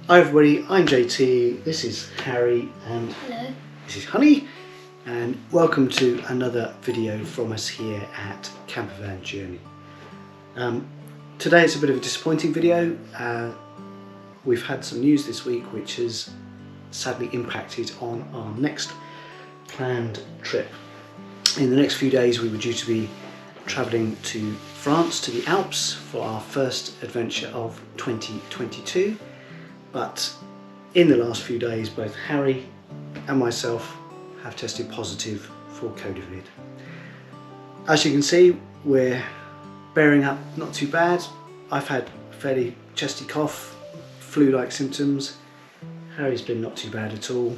Hi everybody, I'm JT, this is Harry and hello. This is Honey, and welcome to another video from us here at Campervan Journey. Today it's a bit of a disappointing video. We've had some news this week which has sadly impacted on our next planned trip. In the next few days we were due to be travelling to France, to the Alps, for our first adventure of 2022. But in the last few days, both Harry and myself have tested positive for COVID. As you can see, we're bearing up not too bad. I've had a fairly chesty cough, flu-like symptoms. Harry's been not too bad at all,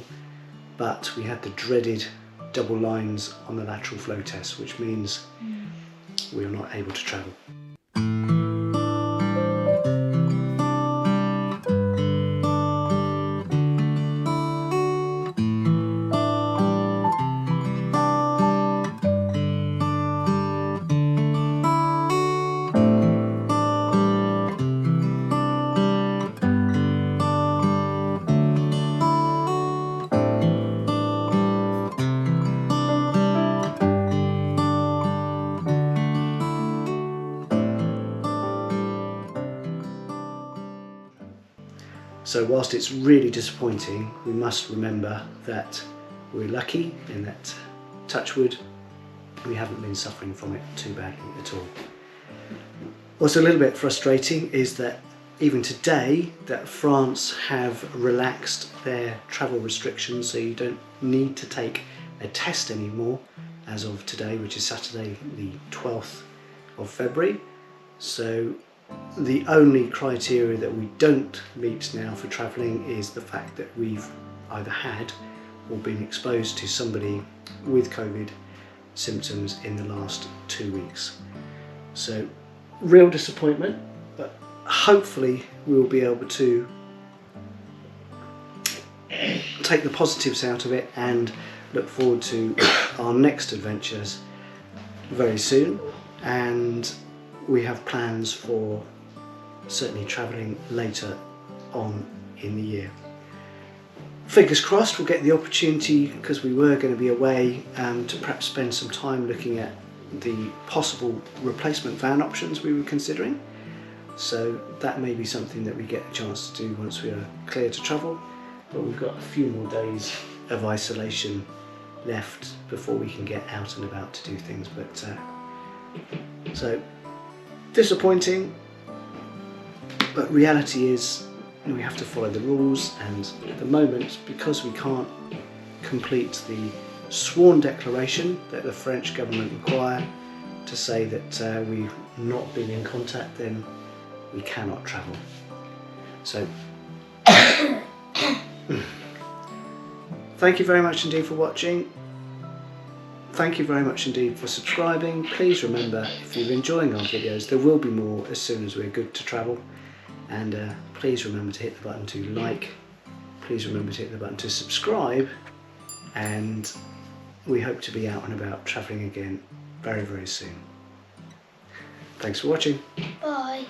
but we had the dreaded double lines on the lateral flow test, which means we are not able to travel. So whilst it's really disappointing, we must remember that we're lucky in that, touch wood, we haven't been suffering from it too badly at all. What's a little bit frustrating is that even today that France have relaxed their travel restrictions, so you don't need to take a test anymore as of today, which is Saturday the 12th of February. So the only criteria that we don't meet now for travelling is the fact that we've either had or been exposed to somebody with COVID symptoms in the last 2 weeks. So real disappointment, but hopefully we'll be able to take the positives out of it and look forward to our next adventures very soon. And we have plans for certainly travelling later on in the year. Fingers crossed we'll get the opportunity, because we were going to be away, to perhaps spend some time looking at the possible replacement van options we were considering. So that may be something that we get a chance to do once we are clear to travel, but we've got a few more days of isolation left before we can get out and about to do things. But so disappointing, but reality is we have to follow the rules, and at the moment, because we can't complete the sworn declaration that the French government require to say that we've not been in contact, then we cannot travel. So thank you very much indeed for watching. Thank you very much indeed for subscribing. Please remember, if you're enjoying our videos, there will be more as soon as we're good to travel. And please remember to hit the button to like. Please remember to hit the button to subscribe. And we hope to be out and about travelling again very, very soon. Thanks for watching. Bye.